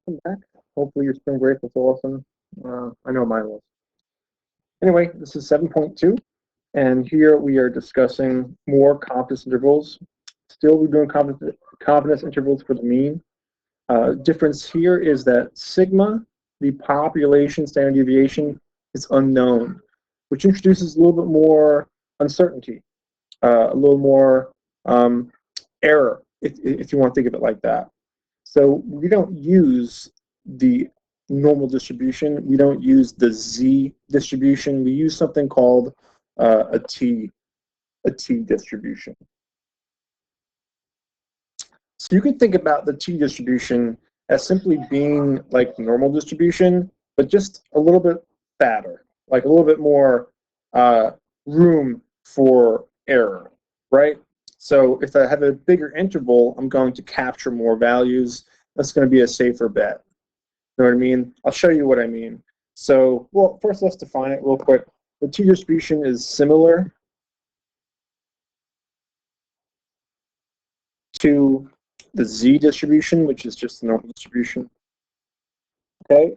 welcome back. Hopefully your spring break was awesome. I know mine was. Anyway, this is 7.2, and here we are discussing more confidence intervals. Still, we're doing confidence intervals for the mean. Difference here is that sigma, the population standard deviation, is unknown, which introduces a little bit more uncertainty, a little more error, if you want to think of it like that. So we don't use the normal distribution. We don't use the Z distribution. We use something called a T distribution. So you can think about the T distribution as simply being like normal distribution, but just a little bit fatter, like a little bit more room for error, right? So if I have a bigger interval, I'm going to capture more values. That's going to be a safer bet. You know what I mean? I'll show you what I mean. So, well, first let's define it real quick. The T distribution is similar to the Z distribution, which is just the normal distribution. Okay,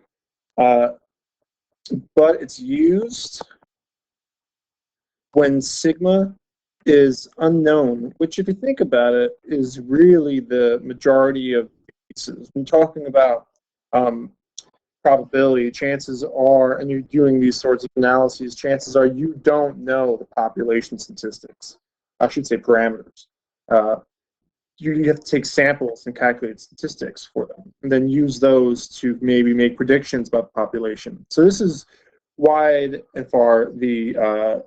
but it's used when sigma is unknown, which, if you think about it, is really the majority of cases. When talking about probability, chances are, and you're doing these sorts of analyses, chances are you don't know the population statistics. I should say parameters. You have to take samples and calculate statistics for them, and then use those to maybe make predictions about the population. So this is wide and far the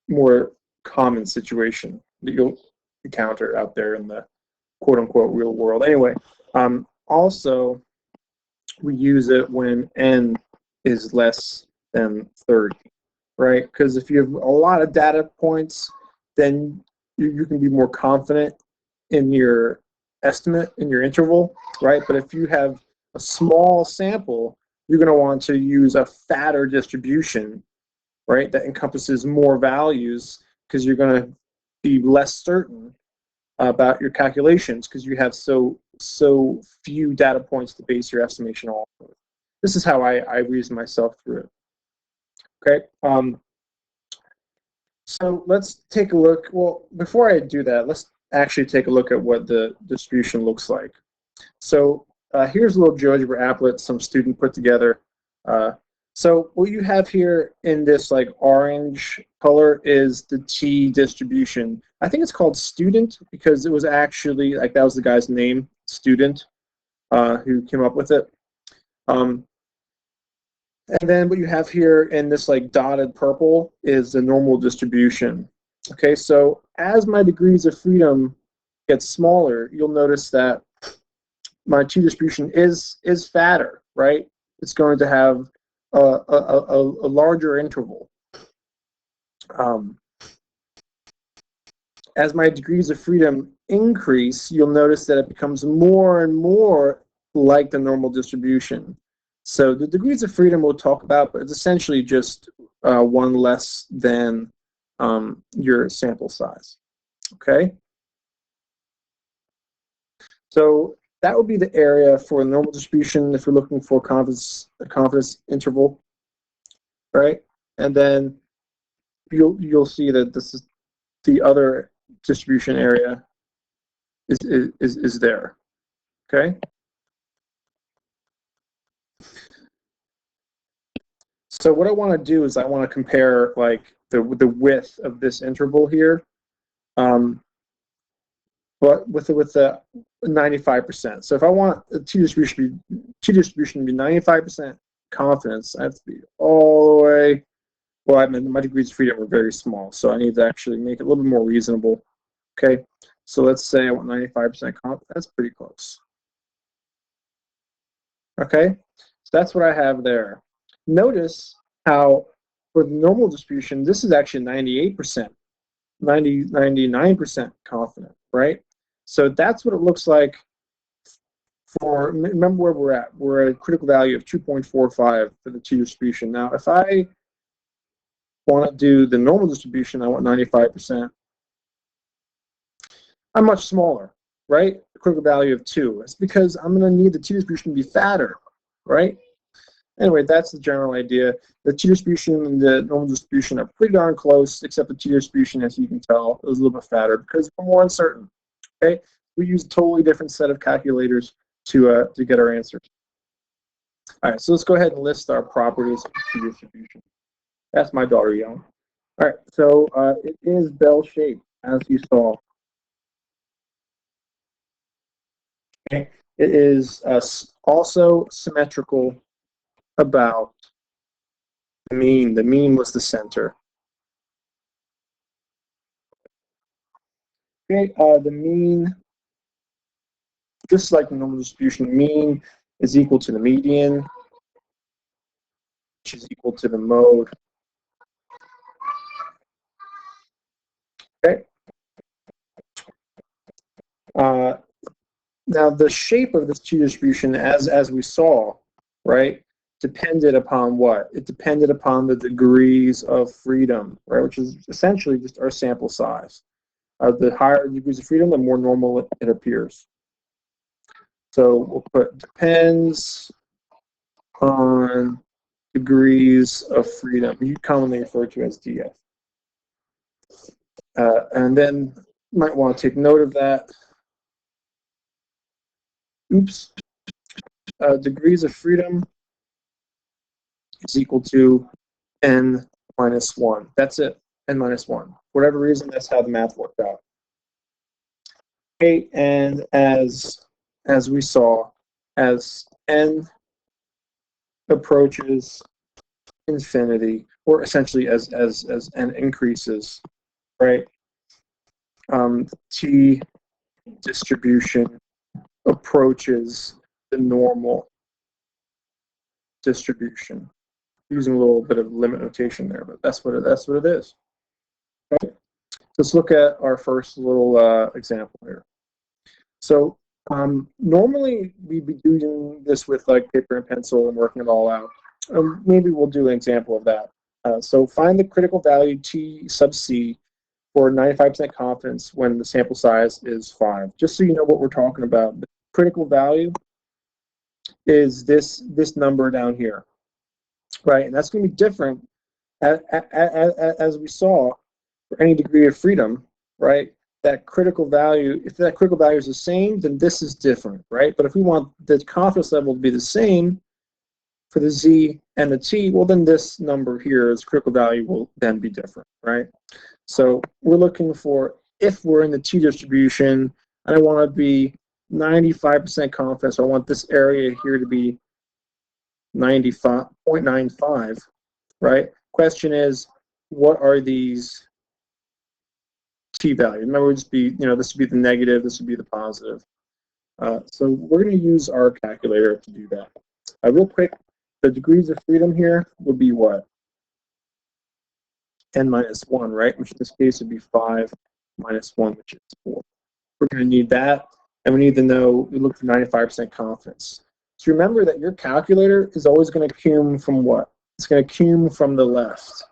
more common situation that you'll encounter out there in the quote-unquote real world. Anyway, also we use it when n is less than 30, right? Because if you have a lot of data points, then you can be more confident in your estimate, in your interval, right? But if you have a small sample, you're going to want to use a fatter distribution, right, that encompasses more values, because you're going to be less certain about your calculations because you have so few data points to base your estimation off of. This is how I reason myself through it. Okay. So let's take a look. Well, before I do that, let's actually take a look at what the distribution looks like. So here's a little GeoGebra applet some student put together. So what you have here in this like orange color is the T distribution. I think it's called student because it was actually like that was the guy's name, student, who came up with it. And then what you have here in this like dotted purple is the normal distribution. Okay, so as my degrees of freedom get smaller, you'll notice that my T distribution is fatter, right? It's going to have a larger interval. As my degrees of freedom increase, you'll notice that it becomes more and more like the normal distribution. So the degrees of freedom we'll talk about, but it's essentially just one less than your sample size. Okay? So that would be the area for normal distribution if you're looking for a confidence interval, right? And then you'll see that this is the other distribution area is there. Okay. So what I want to do is I want to compare like the width of this interval here, but with the 95%. So if I want the T distribution to be 95% confidence, I have to be all the way. Well, I mean, my degrees of freedom are very small, so I need to actually make it a little bit more reasonable. Okay, so let's say I want 95% confidence. That's pretty close. Okay, so that's what I have there. Notice how for the normal distribution, this is actually 98%, 99% confident, right? So that's what it looks like for, remember where we're at. We're at a critical value of 2.45 for the T distribution. Now, if I want to do the normal distribution, I want 95%. I'm much smaller, right? A critical value of 2. It's because I'm going to need the T distribution to be fatter. right? Anyway, that's the general idea. The t-distribution and the normal distribution are pretty darn close, except the t-distribution, as you can tell, is a little bit fatter because we're more uncertain. Okay, we use a totally different set of calculators to get our answers. All right, so let's go ahead and list our properties of t-distribution. That's my daughter yelling. All right, so it is bell-shaped, as you saw. Okay, it is also symmetrical about the mean. The mean was the center. Okay, the mean, just like the normal distribution, mean is equal to the median, which is equal to the mode. Okay. Now the shape of this t-distribution, as we saw, right, depended upon what? It depended upon the degrees of freedom, right, which is essentially just our sample size. The higher degrees of freedom, the more normal it appears. So we'll put depends on degrees of freedom, you commonly refer to as DF. And then you might want to take note of that. Oops. Degrees of freedom is equal to n minus 1. That's it, n minus 1. For whatever reason, that's how the math worked out. Okay, and as we saw, as n approaches infinity, or essentially as n increases, right? T distribution approaches the normal distribution. Using a little bit of limit notation there, but that's what it is. Okay. Let's look at our first little example here. So normally we'd be doing this with like paper and pencil and working it all out. Maybe we'll do an example of that. So find the critical value T sub C for 95% confidence when the sample size is 5. Just so you know what we're talking about, the critical value is this number down here, right? And that's going to be different as we saw for any degree of freedom, right? That critical value, if that critical value is the same, then this is different, right? But if we want the confidence level to be the same for the Z and the T, well, then this number here, its critical value, will then be different, right? So we're looking for, if we're in the T distribution, and I want to be 95% confidence, so I want this area here to be 95.95, right? Question is, what are these T values? Remember, just be, this would be the negative, this would be the positive. So we're going to use our calculator to do that. Real quick, the degrees of freedom here would be what? N minus 1, right? Which in this case would be 5 minus 1, which is 4. We're going to need that, and we need to know, we look for 95% confidence. So remember that your calculator is always going to cum from what? It's going to cum from the left.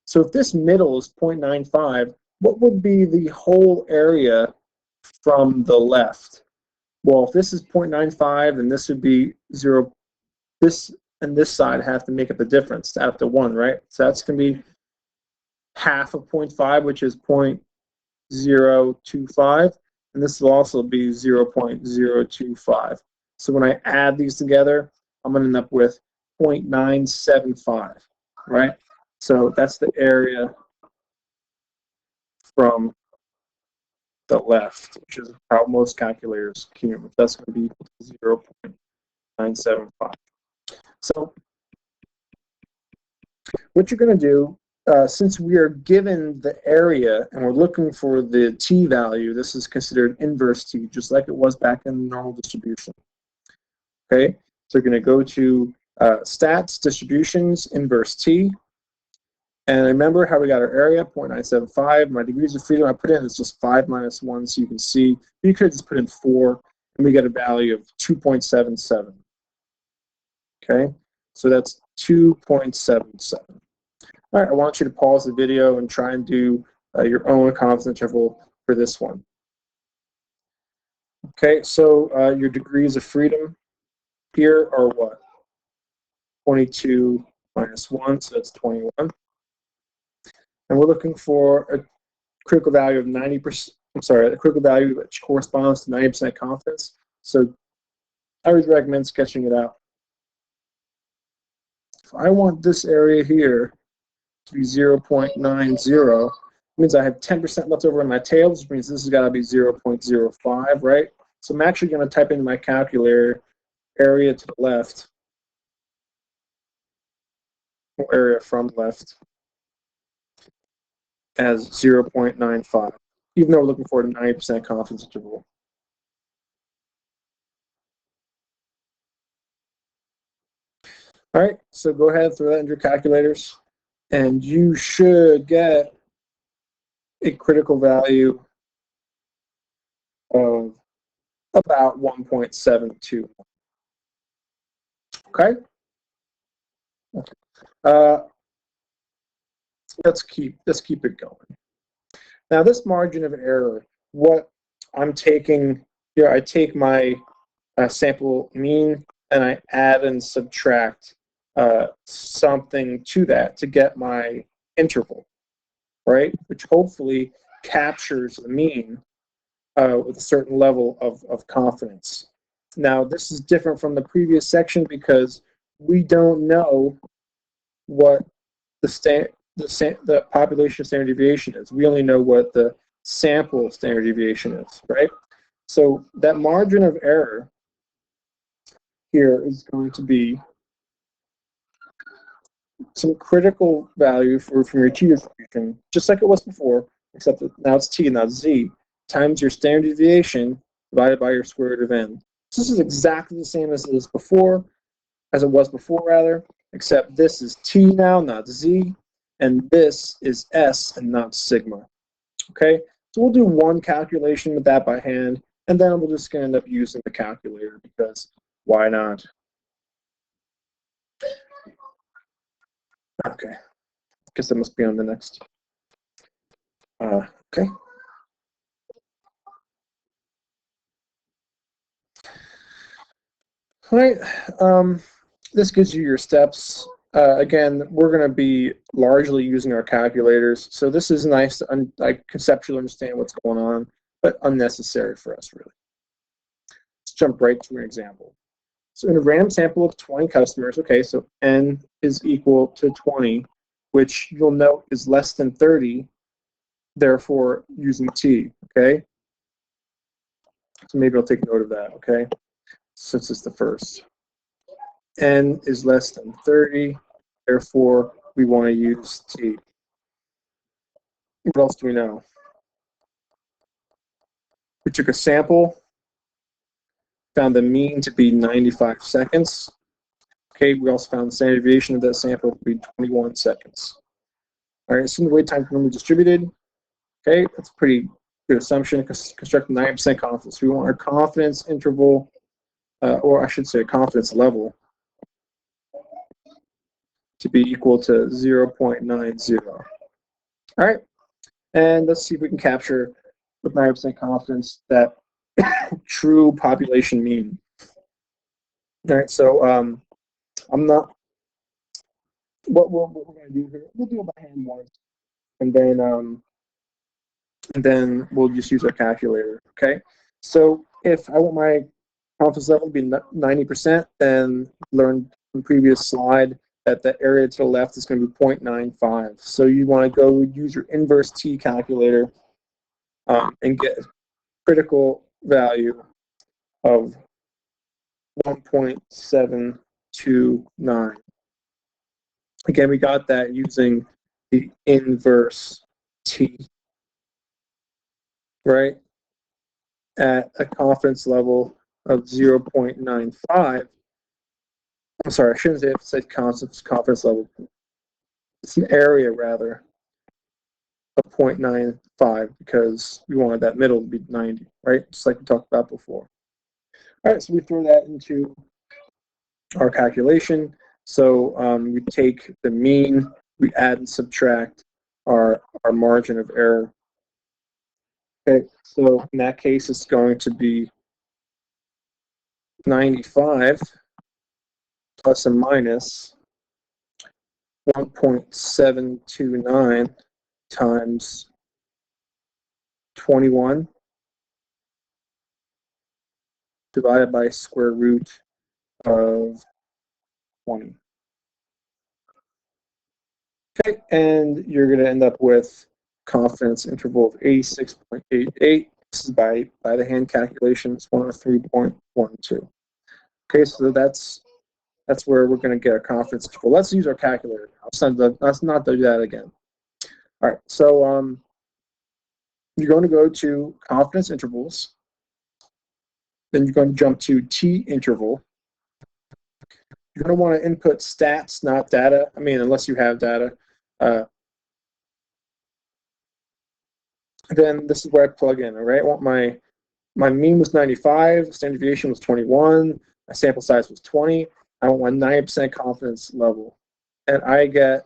So if this middle is 0.95, what would be the whole area from the left? Well, if this is 0.95, then this would be 0. This and this side have to make up the difference to add up to 1, right? So that's going to be half of 0.5, which is 0.025, and this will also be 0.025. So when I add these together, I'm going to end up with 0.975, right? So that's the area from the left, which is how most calculators cum. That's going to be equal to 0.975. So what you're going to do, since we are given the area and we're looking for the T value, this is considered inverse T, just like it was back in the normal distribution. Okay, so you're going to go to stats, distributions, inverse T. And remember how we got our area, 0.975. My degrees of freedom I put in is just 5 minus 1, so you can see. You could just put in 4, and we get a value of 2.77. Okay, so that's 2.77. All right, I want you to pause the video and try and do your own confidence interval for this one. Okay, so your degrees of freedom here are what? 22 minus 1, so that's 21. And we're looking for a critical value of 90%. I'm sorry, a critical value which corresponds to 90% confidence. So I would recommend sketching it out. If I want this area here to be 0.90, it means I have 10% left over in my tails, which means this has got to be 0.05, right? So I'm actually going to type into my calculator area to the left, or area from left, as 0.95, even though we're looking for a 90% confidence interval. All right, so go ahead and throw that into your calculators, and you should get a critical value of about 1.72. Okay? Let's keep it going. Now, this margin of error, what I'm taking here, I take my sample mean and I add and subtract something to that to get my interval, right? Which hopefully captures the mean with a certain level of confidence. Now, this is different from the previous section because we don't know what the population standard deviation is. We only know what the sample standard deviation is, right? So that margin of error here is going to be some critical value from your t distribution, just like it was before, except that now it's t, not z, times your standard deviation divided by your square root of n. So this is exactly the same as it was before, except this is t now, not z, and this is s and not sigma. Okay, so we'll do one calculation with that by hand, and then we're just going to end up using the calculator because why not? Okay, guess that must be on the next. Okay. All right, this gives you your steps. Again, we're going to be largely using our calculators, so this is nice to conceptually understand what's going on, but unnecessary for us, really. Let's jump right to an example. So in a random sample of 20 customers, okay, so n is equal to 20, which you'll note is less than 30, therefore using t, okay? So maybe I'll take note of that, okay? Since it's the first. N is less than 30, therefore we want to use t. What else do we know? We took a sample, found the mean to be 95 seconds. Okay, we also found the standard deviation of that sample to be 21 seconds. All right, assume the wait time can be distributed. Okay, that's a pretty good assumption. Construct 90% confidence. We want our confidence interval, or I should say confidence level, to be equal to 0.90. All right, and let's see if we can capture with 90% confidence that true population mean. All right, so I'm not. What we're going to do here, we'll do it by hand once, and then we'll just use our calculator. Okay, so if I want my confidence level to be 90%, then learned from the previous slide that the area to the left is going to be 0.95. So you want to go use your inverse t calculator and get a critical value of 1.729. Again, we got that using the inverse t, right? At a confidence level of 0.95. I'm sorry, I shouldn't have said confidence level. It's an area, rather, of 0.95 because we wanted that middle to be 90, right? Just like we talked about before. All right, so we throw that into our calculation. So we take the mean, we add and subtract our margin of error. Okay, so in that case, it's going to be 95 plus or minus 1.729 times 21 divided by square root of 20. Okay, and you're going to end up with confidence interval of 86.88. This is by the hand calculation. It's 103.12. Okay, so that's where we're going to get our confidence interval. Let's use our calculator now. Let's not do that again. All right, so you're going to go to confidence intervals. Then you're going to jump to T interval. You're going to want to input stats, not data. I mean, unless you have data. Then this is where I plug in, all right? I want my mean was 95, standard deviation was 21, my sample size was 20. I want my 90% confidence level. And I get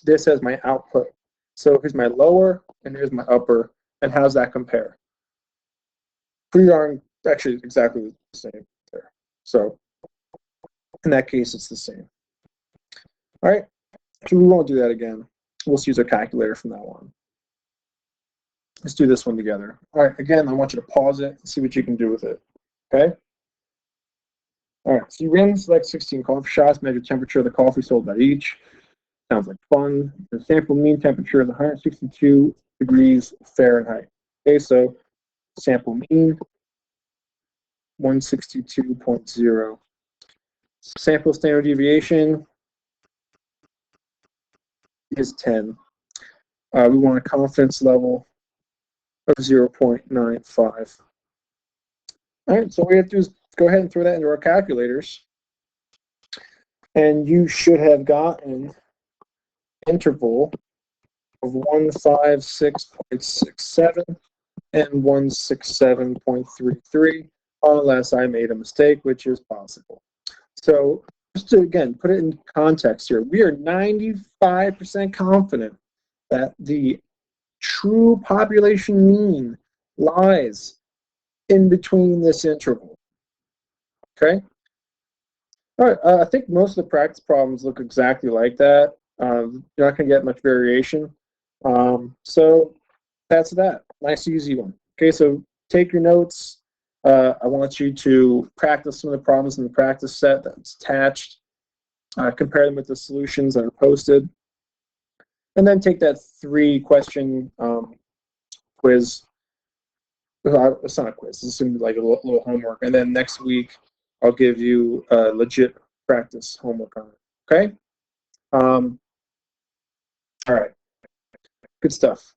this as my output. So here's my lower, and here's my upper. And how's that compare? Pretty darn, actually exactly the same there. So in that case, it's the same. All right, so we won't do that again. We'll just use our calculator from that one. Let's do this one together. All right, again, I want you to pause it and see what you can do with it, okay? All right, so you randomly select 16 coffee shots, measure temperature of the coffee sold at each. Sounds like fun. The sample mean temperature is 162 degrees Fahrenheit. Okay, so sample mean, 162.0. Sample standard deviation is 10. We want a confidence level of 0.95. All right, so what we have to do is go ahead and throw that into our calculators. And you should have gotten interval of 156.67 and 167.33, unless I made a mistake, which is possible. So just to, again, put it in context here, we are 95% confident that the true population mean lies in between this interval. Okay? All right, I think most of the practice problems look exactly like that. You're not going to get much variation. So that's that. Nice, easy one. Okay, so take your notes. I want you to practice some of the problems in the practice set that's attached. Compare them with the solutions that are posted. And then take that 3-question quiz. It's not a quiz. It's going to be like a little homework. And then next week, I'll give you legit practice homework on it. Okay? All right. Good stuff.